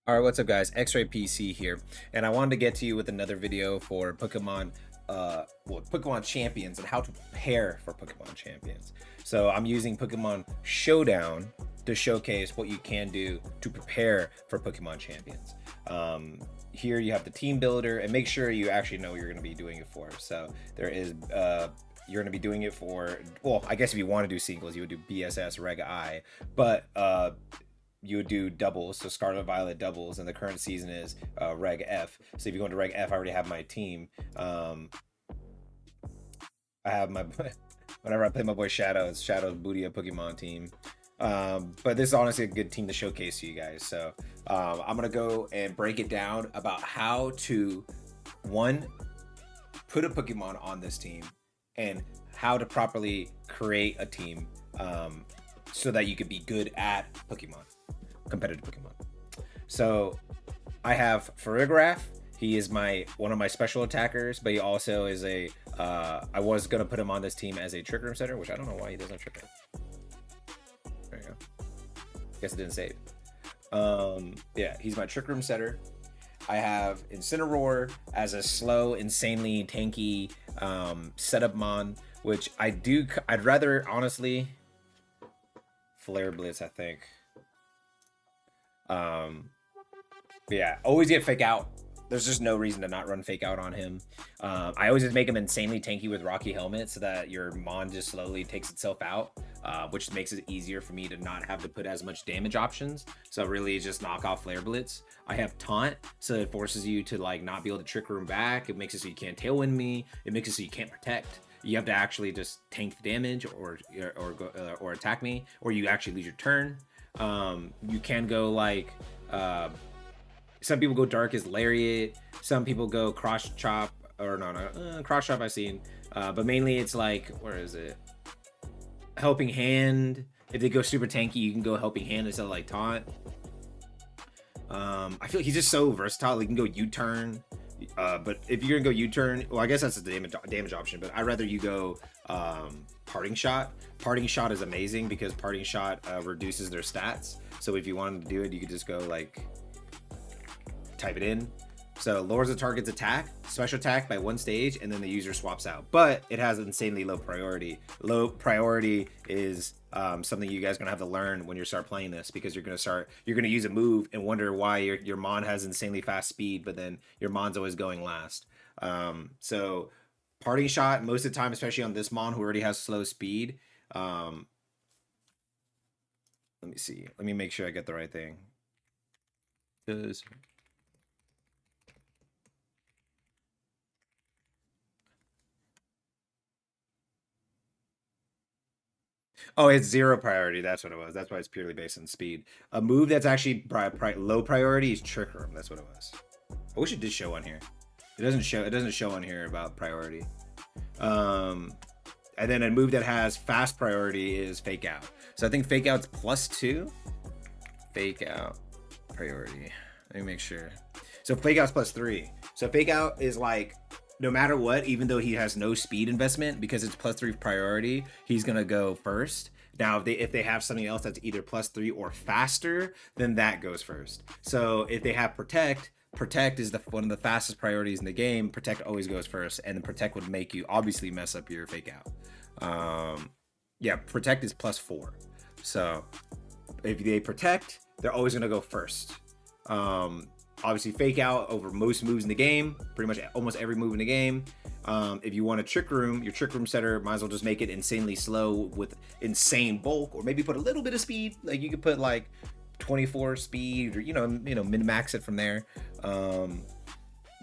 All right, what's up, guys? Xraypc here, and I wanted to get to you with another video for Pokemon, Pokemon Champions and how to prepare for Pokemon Champions. So I'm using Pokemon Showdown to showcase what you can do to prepare for Pokemon Champions. Here you have the team builder, and make sure you actually know what you're going to be doing it for. So there is, you're going to be doing it for, well, I guess if you want to do singles, you would do BSS Reg I, but you would do doubles, so Scarlet Violet doubles, and the current season is Reg F. So if you go into Reg F, I already have my team. I have my whenever I play my boy Shadow, it's Shadow's Booty Pokemon team. But this is honestly a good team to showcase to you guys. So I'm gonna go and break it down about how to one put a Pokemon on this team and how to properly create a team so that you could be good at Pokemon, competitive Pokemon. So I have Farigiraf. He is one of my special attackers, but he also is a I was gonna put him on this team as a Trick Room setter, which I don't know why he doesn't Trick Room. There you go. Guess it didn't save. Yeah, he's my Trick Room setter. I have Incineroar as a slow, insanely tanky setup mon, which I'd rather honestly Flare Blitz, I think. But yeah, always get Fake Out. There's just no reason to not run Fake Out on him. I always just make him insanely tanky with Rocky Helmet so that your mon just slowly takes itself out, which makes it easier for me to not have to put as much damage options. So really just knock off Flare Blitz. I have Taunt, so it forces you to like not be able to Trick Room back. It makes it so you can't Tailwind me. It makes it so you can't Protect. You have to actually just tank the damage or attack me, or you actually lose your turn. You can go like some people go Darkest Lariat, some people go Cross Chop, or no, Cross Chop I've seen, but mainly it's like, where is it? Helping Hand. If they go super tanky, you can go Helping Hand instead of like Taunt. I feel like he's just so versatile. He can go U-turn, but if you're gonna go U-turn, well, I guess that's the damage option, but I'd rather you go Parting Shot. Parting Shot is amazing because Parting Shot reduces their stats. So if you wanted to do it, you could just go like type it in. So lowers the target's special attack by 1 stage, and then the user swaps out. But it has insanely low priority. Low priority is something you guys are gonna have to learn when you start playing this, because you're gonna use a move and wonder why your mon has insanely fast speed, but then your mon's always going last. So Parting Shot most of the time, especially on this mon who already has slow speed. Let me see. Let me make sure I get the right thing. Oh, it's 0 priority. That's what it was. That's why it's purely based on speed. A move that's actually low priority is Trick Room. That's what it was. I wish it did show on here. It doesn't show. It doesn't show on here about priority. And then a move that has fast priority is Fake Out. So I think Fake Out's +2. Fake Out priority. Let me make sure. So Fake Out's +3. So Fake Out is like, no matter what, even though he has no speed investment, because it's +3 priority, he's gonna go first. Now, if they have something else that's either +3 or faster, then that goes first. So if they have Protect is one of the fastest priorities in the game. Protect always goes first, and then Protect would make you obviously mess up your Fake Out. Yeah, Protect is +4. So if they Protect, they're always gonna go first. Obviously Fake Out over most moves in the game, pretty much almost every move in the game. If you want a Trick Room, your Trick Room setter might as well just make it insanely slow with insane bulk, or maybe put a little bit of speed. Like you could put like 24 speed, or min max it from there.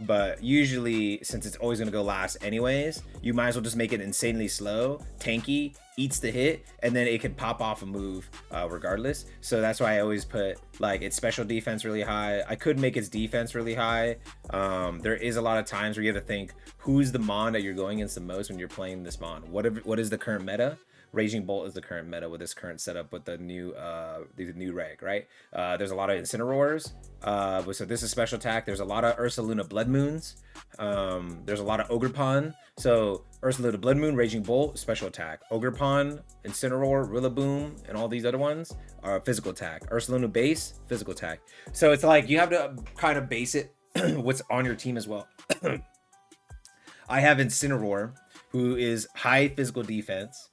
But usually, since it's always gonna go last anyways, you might as well just make it insanely slow, tanky, eats the hit, and then it can pop off a move regardless. So that's why I always put like its special defense really high. I could make its defense really high. There is a lot of times where you have to think, who's the mon that you're going against the most when you're playing this mon? What is the current meta? Raging Bolt is the current meta with this current setup with the new reg, right? There's a lot of Incineroars. So this is special attack. There's a lot of Ursaluna Blood Moons. There's a lot of Ogerpon. So Ursaluna Blood Moon, Raging Bolt, special attack. Ogerpon, Incineroar, Rillaboom, and all these other ones, physical attack. Ursaluna base, physical attack. So it's like you have to kind of base it what's on your team as well. I have Incineroar, who is high physical defense,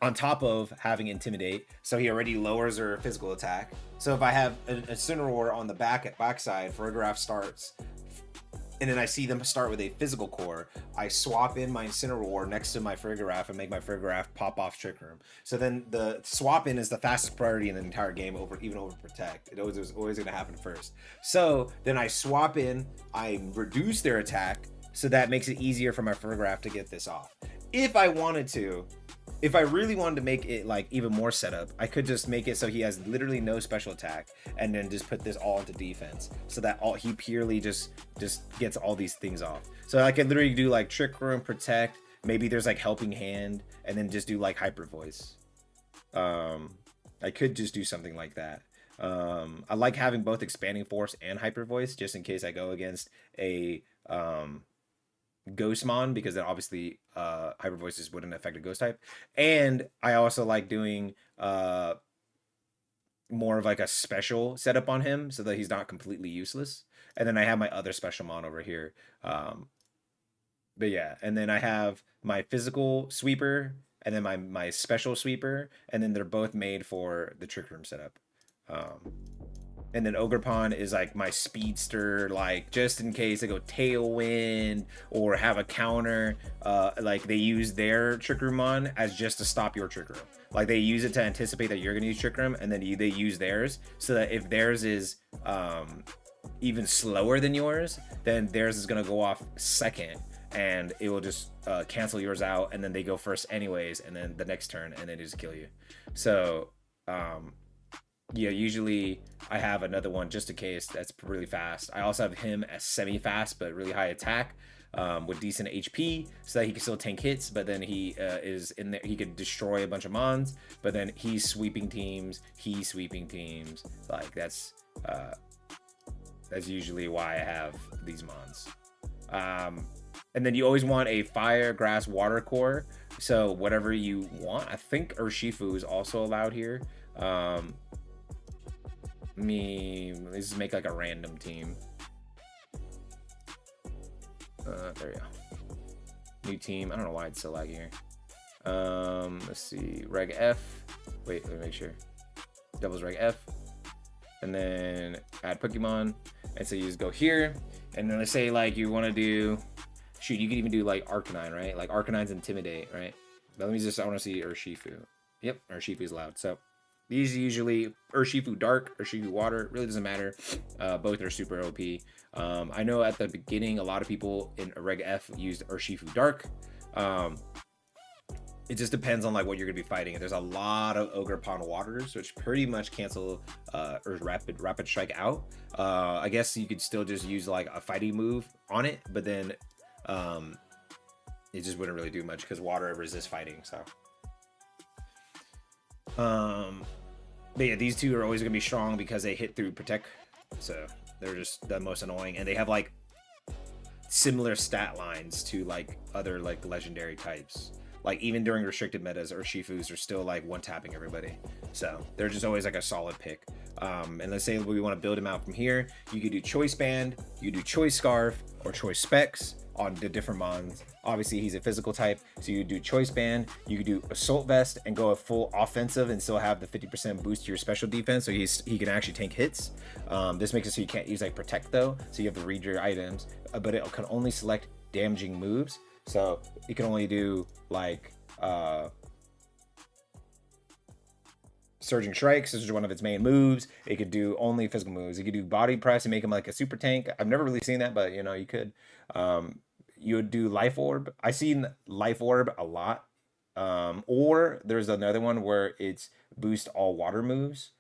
on top of having Intimidate, so he already lowers her physical attack. So if I have a Incineroar on the backside, Ferrograph starts, and then I see them start with a physical core, I swap in my Incineroar next to my Ferrograph and make my Ferrograph pop off Trick Room. So then the swap in is the fastest priority in the entire game, even over Protect. It was always going to happen first. So then I swap in, I reduce their attack, so that makes it easier for my Ferrograph to get this off. If I wanted to, if I really wanted to make it like even more setup, I could just make it so he has literally no special attack, and then just put this all into defense, so that he purely just gets all these things off. So I could literally do like Trick Room, Protect, maybe there's like Helping Hand, and then just do like Hyper Voice. I could just do something like that. I like having both Expanding Force and Hyper Voice, just in case I go against a Ghostmon, because then obviously Hyper Voices wouldn't affect a Ghost type. And I also like doing more of like a special setup on him, so that he's not completely useless. And then I have my other special mon over here. But yeah, and then I have my physical sweeper, and then my special sweeper, and then they're both made for the Trick Room setup. And then Ogerpon is like my speedster, like just in case they go Tailwind or have a counter, like they use their Trick Room on as just to stop your Trick Room. Like they use it to anticipate that you're gonna use Trick Room, and then they use theirs, so that if theirs is even slower than yours, then theirs is gonna go off second, and it will just cancel yours out, and then they go first anyways, and then the next turn, and then they just kill you. So yeah, usually I have another one just in case that's really fast. I also have him as semi-fast but really high attack, with decent HP, so that he can still tank hits, but then he is in there, he could destroy a bunch of mons, but then he's sweeping teams, like that's usually why I have these mons. And then you always want a fire, grass, water core, so whatever you want. I think Urshifu is also allowed here. Let's just make like a random team. There we go. New team. I don't know why it's so laggy here. Let's see. Reg F. Wait, let me make sure. Devil's Reg F. And then add Pokemon. And so you just go here. And then let's say like you want to do. Shoot, you could even do like Arcanine, right? Like Arcanine's Intimidate, right? But let me just. I want to see Urshifu. Yep, Urshifu's allowed. So. These usually Urshifu Dark, Urshifu Water, really doesn't matter. Both are super OP. I know at the beginning, a lot of people in Reg F used Urshifu Dark. It just depends on like what you're gonna be fighting. There's a lot of Ogerpon Waters, which pretty much cancel or rapid strike out. I guess you could still just use like a fighting move on it, but then it just wouldn't really do much because water resists fighting. So. But yeah, these two are always gonna be strong because they hit through Protect, so they're just the most annoying, and they have like similar stat lines to like other like legendary types. Like even during restricted metas, Urshifus are still like one tapping everybody, so they're just always like a solid pick. And let's say we want to build him out from here. You could do Choice Band, you could do Choice Scarf, or Choice Specs on the different mons. Obviously he's a physical type, so you do Choice Band, you could do Assault Vest and go a full offensive and still have the 50% boost to your special defense, so he can actually tank hits. This makes it so you can't use like Protect though, so you have to read your items, but it can only select damaging moves, so you can only do like Surging Strikes. This is one of its main moves. It could do only physical moves. You could do Body Press and make him like a super tank. I've never really seen that, but you know, you could. You would do Life Orb. I've seen Life Orb a lot. Or there's another one where it's boost all water moves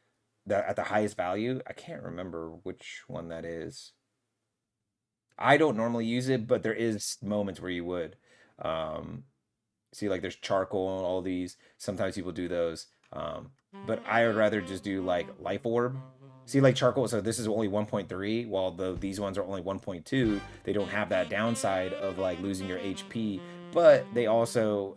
that at the highest value. I can't remember which one that is. I don't normally use it, but there is moments where you would. See, like there's Charcoal and all these. Sometimes people do those. But I would rather just do like Life Orb. See, like Charcoal, so this is only 1.3, while these ones are only 1.2. They don't have that downside of like losing your HP, but they also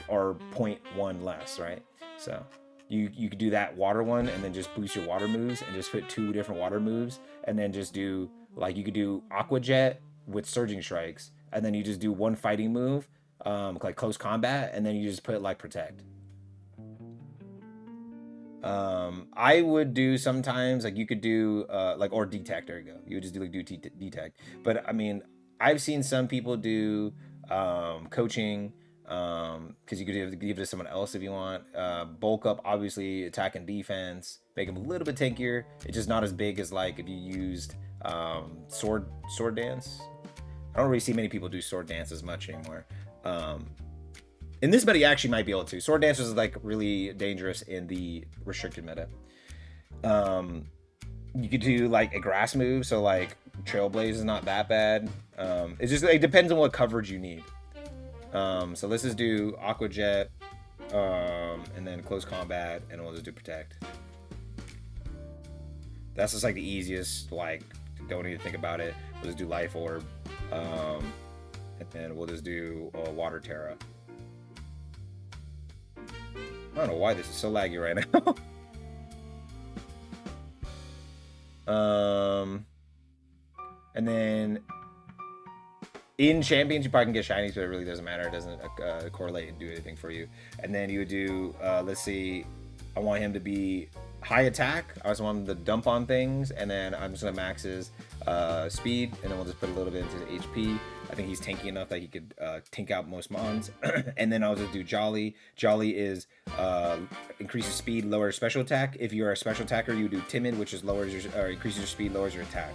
are 0.1 less, right? So You could do that water one and then just boost your water moves and just put 2 different water moves and then just do like you could do Aqua Jet with Surging Strikes and then you just do 1 fighting move, like close combat, and then you just put like Protect. I would do sometimes like you could do like or detect. There you go. You would just do like detect. But I mean, I've seen some people do coaching because you could give it to someone else if you want. Bulk up, obviously, attack and defense. Make them a little bit tankier. It's just not as big as like if you used sword dance. I don't really see many people do sword dance as much anymore. In this meta, you actually might be able to. Sword Dancers is like really dangerous in the restricted meta. You could do like a grass move, so like Trailblaze is not that bad. It depends on what coverage you need. So let's just do Aqua Jet, and then close combat, and we'll just do Protect. That's just like the easiest. Like, don't need to think about it. We'll just do Life Orb, and then we'll just do Water Terra. I don't know why this is so laggy right now. And then in champions, you probably can get shinies, but it really doesn't matter. It doesn't correlate and do anything for you. And then you would do, let's see, I want him to be high attack. I also want him to dump on things, and then I'm just gonna max his speed, and then we'll just put a little bit into his HP. I think he's tanky enough that he could tank out most mons. And then I'll just do Jolly. Jolly is increases speed, lowers special attack. If you're a special attacker, you do Timid, which is increases your speed, lowers your attack.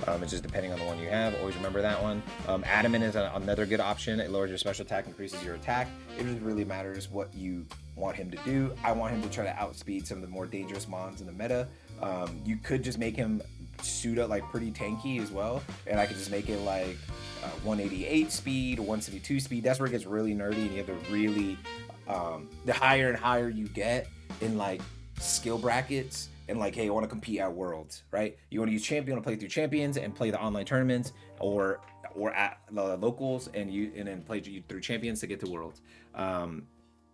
It's just depending on the one you have. Always remember that one. Adamant is another good option. It lowers your special attack, increases your attack. It just really matters what you want him to do. I want him to try to outspeed some of the more dangerous mons in the meta. You could just make him suit up like pretty tanky as well, and I could just make it like 188 speed, 172 speed. That's where it gets really nerdy, and you have to really the higher and higher you get in like skill brackets, and like, hey, I want to compete at Worlds, right? You want to use champion, you want to play through champions and play the online tournaments, or at the locals, and then play through champions to get to Worlds.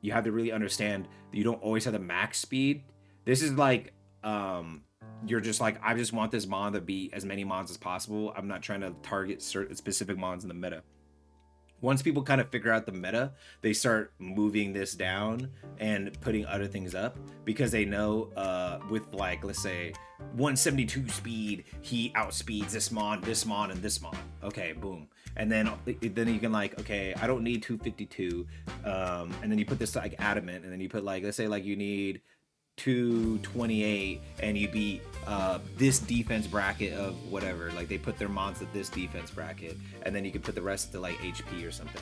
You have to really understand that you don't always have the max speed. This is like you're just like, I just want this mon to beat as many mons as possible. I'm not trying to target certain specific mons in the meta. Once people kind of figure out the meta, they start moving this down and putting other things up, because they know with like, let's say 172 speed, he outspeeds this mon, and this mon. Okay, boom. And then you can like, okay, I don't need 252. And then you put this like Adamant, and then you put like, let's say like you need 228, and you beat this defense bracket of whatever. Like they put their mons at this defense bracket, and then you can put the rest to like HP or something.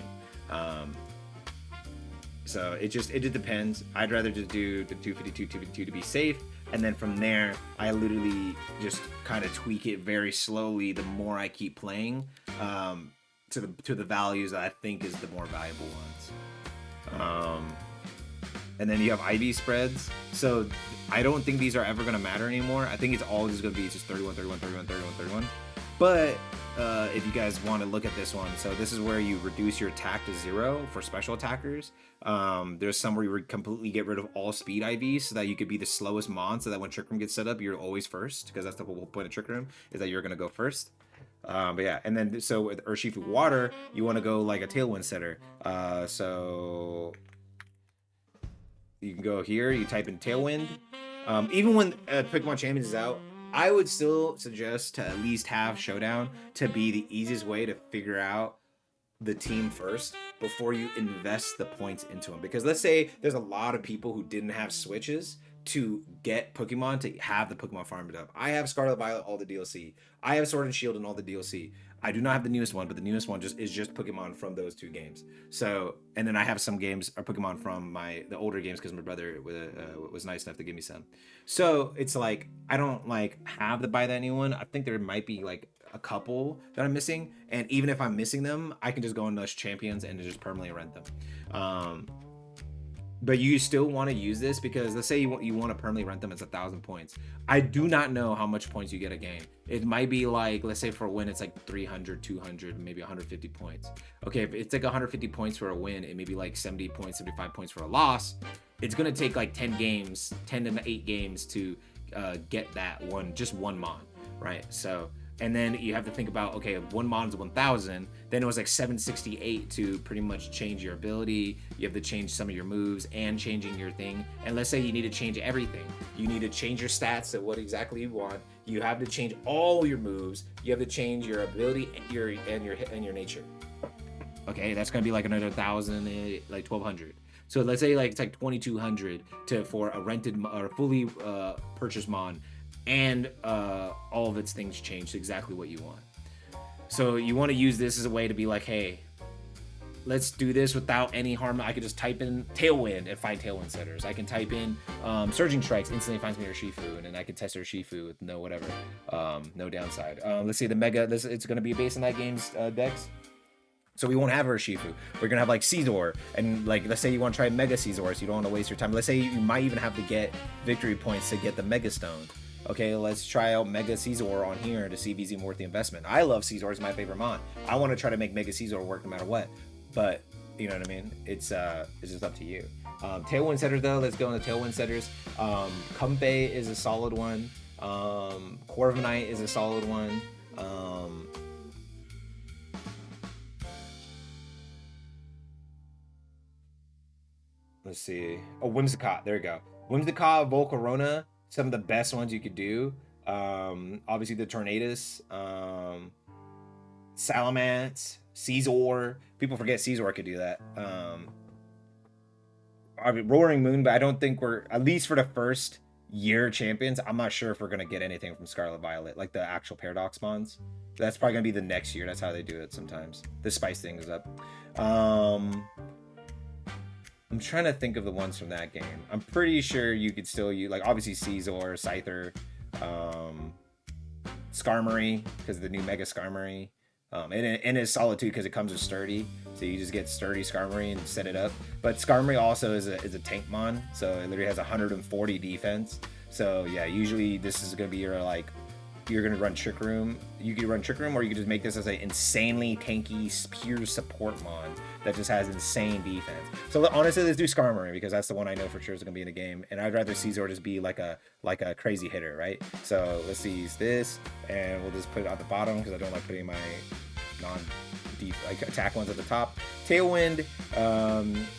So it just depends. I'd rather just do the 252 to be safe, and then from there I literally just kind of tweak it very slowly the more I keep playing, to the values that I think is the more valuable ones. And then you have IV spreads. So I don't think these are ever going to matter anymore. I think it's all just going to be just 31, 31, 31, 31, 31. But if you guys want to look at this one, so this is where you reduce your attack to 0 for special attackers. There's some where you completely get rid of all speed IVs so that you could be the slowest mon, so that when Trick Room gets set up, you're always first, because that's the whole point of Trick Room, is that you're going to go first. But yeah, and then so with Urshifu Water, you want to go like a Tailwind setter. So you can go here, you type in Tailwind. Even when Pokemon Champions is out, I would still suggest to at least have Showdown to be the easiest way to figure out the team first before you invest the points into them. Because let's say there's a lot of people who didn't have Switches to get Pokemon, to have the Pokemon farmed up. I have Scarlet Violet, all the DLC. I have Sword and Shield and all the DLC. I do not have the newest one, but the newest one is just Pokemon from those 2 games. So, and then I have some games or Pokemon from the older games, because my brother was nice enough to give me some. So it's like, I don't like have to buy that new one. I think there might be like a couple that I'm missing, and even if I'm missing them, I can just go on those champions and just permanently rent them. but you still want to use this because let's say you want to permanently rent them as 1,000 points. I do not know how much points you get a game. It might be like, let's say for a win it's like 300, 200, maybe 150 points. Okay, if it's like 150 points for a win, it may be like 70 points, 75 points for a loss. It's gonna take like 10 games, 10 to 8 games to get that just one mon, right? So, and then you have to think about, okay, if one mon is 1,000, then it was like 768 to pretty much change your ability. You have to change some of your moves and changing your thing. And let's say you need to change everything. You need to change your stats to what exactly you want. You have to change all your moves. You have to change your ability and your nature. Okay, that's gonna be like another 1,000, like 1,200. So let's say like it's like 2,200 for a rented or fully purchased mon, and all of its things change to exactly what you want. So you want to use this as a way to be like, hey, let's do this without any harm. I could just type in Tailwind and find Tailwind setters. I can type in Surging Strikes, instantly finds me Urshifu, and then I can test Urshifu with no whatever, no downside. Let's see the Mega. It's going to be based on that game's dex. So we won't have Urshifu. We're gonna have like Caesar, and like let's say you want to try Mega Caesar, so you don't want to waste your time. Let's say you might even have to get victory points to get the Mega Stone. Okay, let's try out Mega Caesar on here to see if he's even worth the investment. I love Caesar, it's my favorite mon. I want to try to make Mega Caesar work no matter what, but you know what I mean? It's just up to you. Tailwind setters though, let's go into Tailwind setters. Comfey is a solid one. Corviknight is a solid one. Let's see. Oh, Whimsicott. There you go. Whimsicott, Volcarona, some of the best ones you could do. Obviously the Tornadus, Salamence, Caesar. People forget Caesar could do that. I mean, Roaring Moon, but I don't think we're, at least for the first year champions, I'm not sure if we're gonna get anything from Scarlet Violet, like the actual Paradox mons. That's probably gonna be the next year. That's how they do it sometimes. The spice thing is up. I'm trying to think of the ones from that game. I'm pretty sure you could still use, like, obviously Caesar, Scyther, Skarmory, because of the new Mega Skarmory. And it's solid too because it comes with Sturdy. So you just get Sturdy Skarmory and set it up. But Skarmory also is a tank mon. So it literally has 140 defense. So yeah, usually this is going to be your, like, you're going to run Trick Room. You could run Trick Room, or you could just make this as an insanely tanky, pure support mon that just has insane defense. So honestly, let's do Skarmory because that's the one I know for sure is going to be in the game. And I'd rather Caesar just be like a crazy hitter, right? So let's use this, and we'll just put it at the bottom because I don't like putting my non-deep attack ones at the top. Tailwind,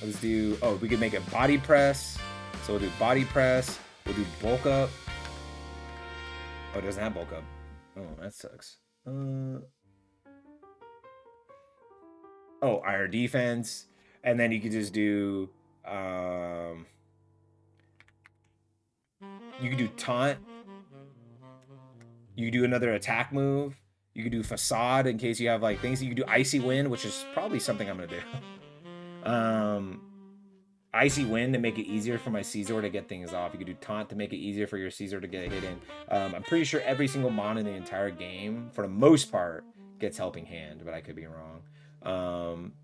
let's do, we could make a Body Press. So we'll do Body Press. We'll do Bulk Up. Oh, it doesn't have Bulk Up. Oh, that sucks. Our defense. And then you could just do... you could do Taunt. You could do another attack move. You could do Facade in case you have, like, things. You could do Icy Wind, which is probably something I'm going to do. Icy Wind to make it easier for my Caesar to get things off. You could do Taunt to make it easier for your Caesar to get hit in. I'm pretty sure every single mon in the entire game, for the most part, gets Helping Hand, but I could be wrong.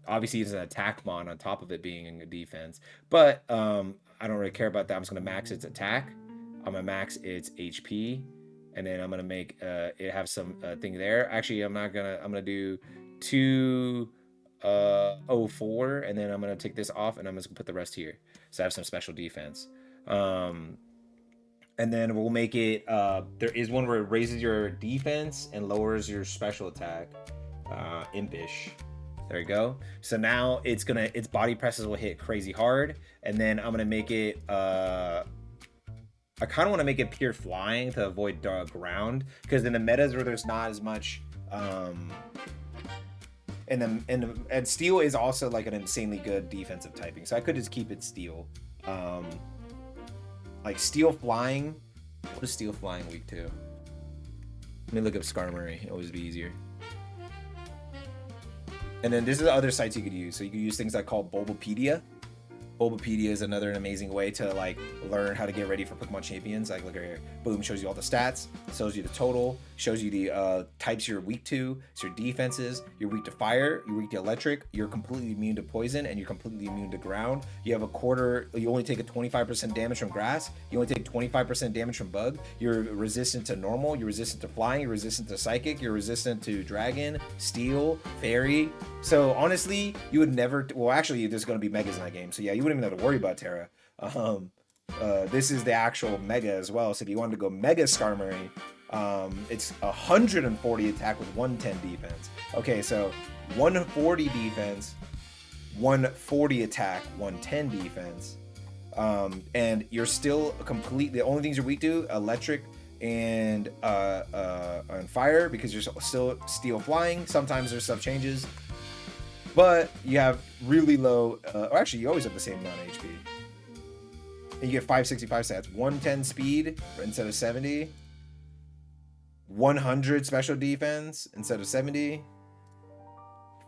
Obviously, it's an attack mon on top of it being a defense, but I don't really care about that. I'm just going to max its attack. I'm going to max its HP, and then I'm going to make it have some thing there. Actually, I'm going to do 204, and then I'm going to take this off, and I'm just going to put the rest here. So I have some special defense. And then we'll make it, there is one where it raises your defense and lowers your special attack. Impish. There you go. So now its body presses will hit crazy hard, and then I'm going to make it, I kind of want to make it pure flying to avoid ground, because in the metas where there's not as much, and Steel is also like an insanely good defensive typing, so I could just keep it Steel. Like Steel Flying. What is Steel Flying week 2? Let me look up Skarmory. It'll always be easier. And then this is the other sites you could use. So you could use things like called Bulbapedia. Bulbapedia is another amazing way to like learn how to get ready for Pokemon Champions. Like look right here, boom, shows you all the stats, shows you the total, shows you the types you're weak to, so your defenses. You're weak to fire, you're weak to electric, you're completely immune to poison, and you're completely immune to ground. You have you only take a 25% damage from grass, you only take 25% damage from bug. You're resistant to normal, you're resistant to flying, you're resistant to psychic, you're resistant to dragon, steel, fairy. So honestly, you would never. Well, actually, there's going to be megas in that game, so yeah, you wouldn't even have to worry about Terra. This is the actual mega as well. So if you wanted to go mega Skarmory, it's 140 attack with 110 defense. Okay, so 140 defense, 140 attack, 110 defense, and you're still complete. The only things you're weak to, electric and on fire, because you're still steel flying. Sometimes there's sub changes. But you have really low, or actually you always have the same amount of HP. And you get 565 stats, 110 speed instead of 70, 100 special defense instead of 70,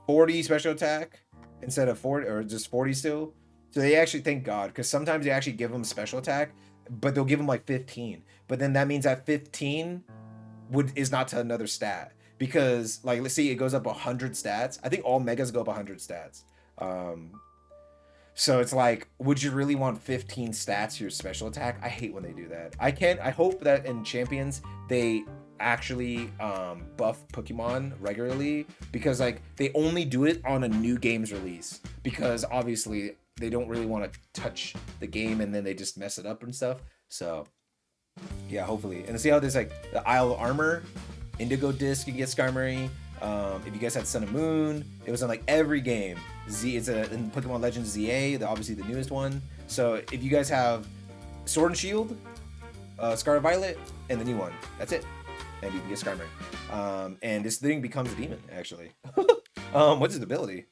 40 special attack instead of 40, or just 40 still. So they actually, thank God, because sometimes they actually give them special attack, but they'll give them like 15. But then that means that 15 is not to another stat. Because like, let's see, it goes up 100 stats. I think all megas go up 100 stats. So it's like, would you really want 15 stats to your special attack? I hate when they do that. I hope that in Champions they actually buff Pokemon regularly, because like they only do it on a new game's release, because obviously they don't really want to touch the game and then they just mess it up and stuff. So yeah, hopefully. And see how there's like the Isle of Armor, Indigo Disc, you get Skarmory. If you guys had Sun and Moon, it was on like every game. It's in Pokemon Legends ZA, obviously the newest one. So if you guys have Sword and Shield, Scarlet Violet, and the new one, that's it, and you can get Skarmory. And this thing becomes a demon actually. What's its ability?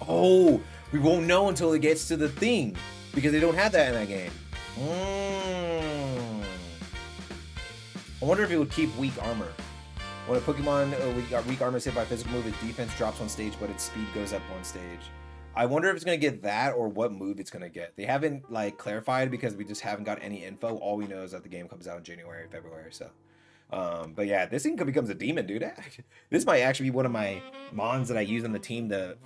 Oh, we won't know until it gets to the thing, because they don't have that in that game. I wonder if it would keep weak armor. When a Pokemon weak armor is hit by a physical move, its defense drops one stage, but its speed goes up one stage. I wonder if it's going to get that, or what move it's going to get. They haven't like clarified, because we just haven't got any info. All we know is that the game comes out in January, February. So, but yeah, this thing becomes a demon, dude. This might actually be one of my mons that I use on the team to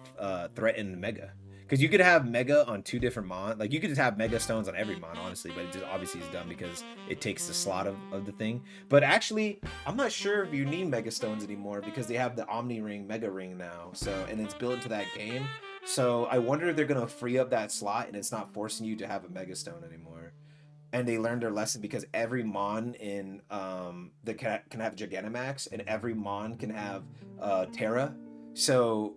threaten Mega. Because you could have Mega on 2 different Mon. Like, you could just have Mega Stones on every Mon, honestly. But it just obviously is dumb because it takes the slot of the thing. But actually, I'm not sure if you need Mega Stones anymore, because they have the Omni Ring, Mega Ring now. So, and it's built into that game. So, I wonder if they're going to free up that slot and it's not forcing you to have a Mega Stone anymore. And they learned their lesson, because every Mon in that can have Gigantamax, and every Mon can have Terra. So,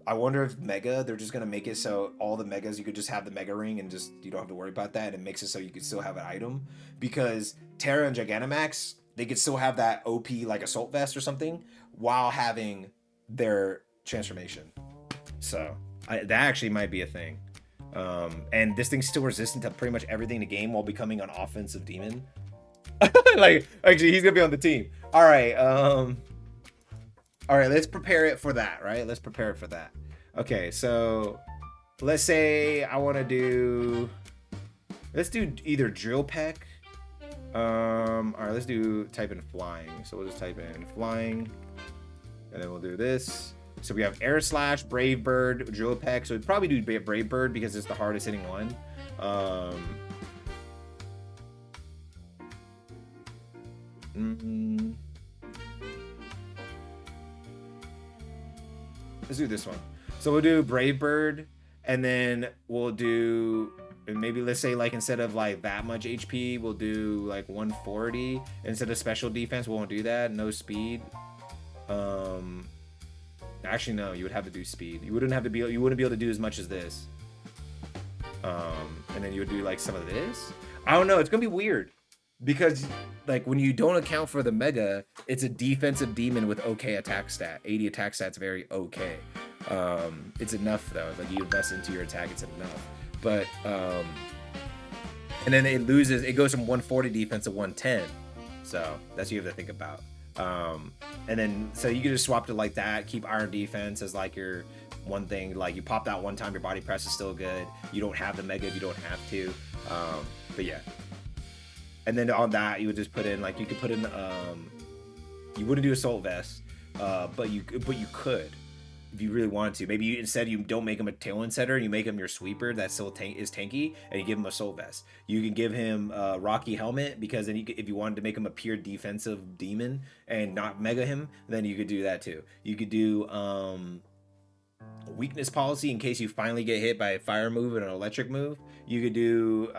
I wonder if Mega, they're just going to make it so all the Megas, you could just have the Mega Ring and just, you don't have to worry about that. And it makes it so you could still have an item. Because Terra and Gigantamax, they could still have that OP, like Assault Vest or something, while having their transformation. So, that actually might be a thing. And this thing's still resistant to pretty much everything in the game while becoming an offensive demon. Like, actually, he's going to be on the team. All right, let's prepare it for that, right? Let's prepare it for that. Okay, so let's say I want to do... Let's do either Drill Peck. All right, let's do type in flying. So we'll just type in flying. And then we'll do this. So we have Air Slash, Brave Bird, Drill Peck. So we'd probably do Brave Bird because it's the hardest hitting one. Let's do this one. So we'll do Brave Bird, and then we'll do, maybe let's say like instead of like that much HP, we'll do like 140 instead of special defense. We won't do that. No speed. Actually no, you would have to do speed. You wouldn't be able to do as much as this. And then you would do like some of this. I don't know. It's gonna be weird. Because, like, when you don't account for the Mega, it's a defensive demon with okay attack stat. 80 attack stat's very okay. It's enough, though. Like, you invest into your attack, it's enough. But, and then it goes from 140 defense to 110. So, that's what you have to think about. And then, so you can just swap to like that, keep Iron Defense as like your one thing. Like you pop that one time, your body press is still good. You don't have the mega if you don't have to. But yeah. And then on that, you would just put in like you could put in you wouldn't do assault vest, but you could if you really wanted to. Maybe instead you don't make him a tailwind setter, and you make him your sweeper that still is tanky, and you give him a soul vest. You can give him a rocky helmet, because then if you wanted to make him a pure defensive demon and not mega him, then you could do that too. You could do weakness policy in case you finally get hit by a fire move and an electric move. You could do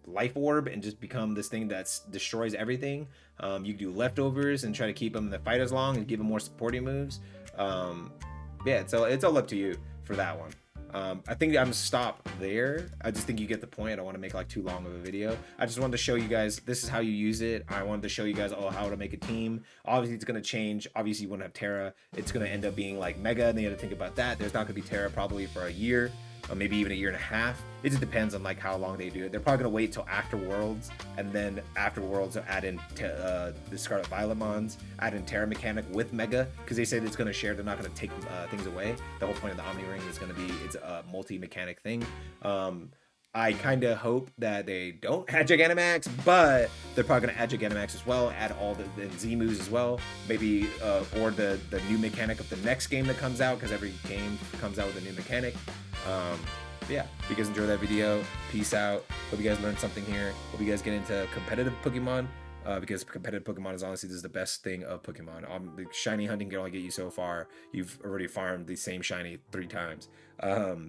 life orb and just become this thing that destroys everything. You could do leftovers and try to keep him in the fight as long and give him more supporting moves. Yeah, so it's all up to you for that one. I think I'm stop there. I just think you get the point. I don't want to make like too long of a video. I just wanted to show you guys this is how you use it. I wanted to show you guys how to make a team. Obviously it's going to change. Obviously you won't have Terra. It's going to end up being like Mega, and then you have to think about that. There's not going to be Terra probably for a year, or maybe even a year and a half. It just depends on like how long they do it. They're probably gonna wait till after Worlds, and then after Worlds add in the Scarlet Violet mons, add in Terra mechanic with Mega, because they said it's gonna share. They're not gonna take things away. The whole point of the Omni Ring is gonna be it's a multi-mechanic thing. I kind of hope that they don't add Gigantamax, but they're probably going to add Gigantamax as well, add all the Z moves as well, maybe, or the new mechanic of the next game that comes out, because every game comes out with a new mechanic. Yeah, if you guys enjoyed that video, peace out. Hope you guys learned something here. Hope you guys get into competitive Pokemon, because competitive Pokemon is honestly this is the best thing of Pokemon. The shiny hunting can only get you so far. You've already farmed the same shiny 3 times.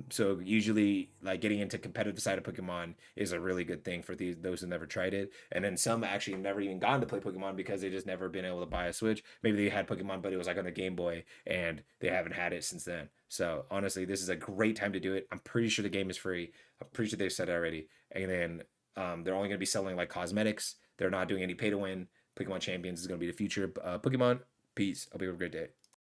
So usually like getting into competitive side of Pokemon is a really good thing for those who never tried it. And then some actually never even gotten to play Pokemon because they just never been able to buy a Switch. Maybe they had Pokemon, but it was like on the Game Boy, and they haven't had it since then. So honestly, this is a great time to do it. I'm pretty sure the game is free. I'm pretty sure they've said it already. And then they're only going to be selling like cosmetics. They're not doing any pay to win. Pokemon Champions is going to be the future. Pokemon, peace. Hope you have a great day.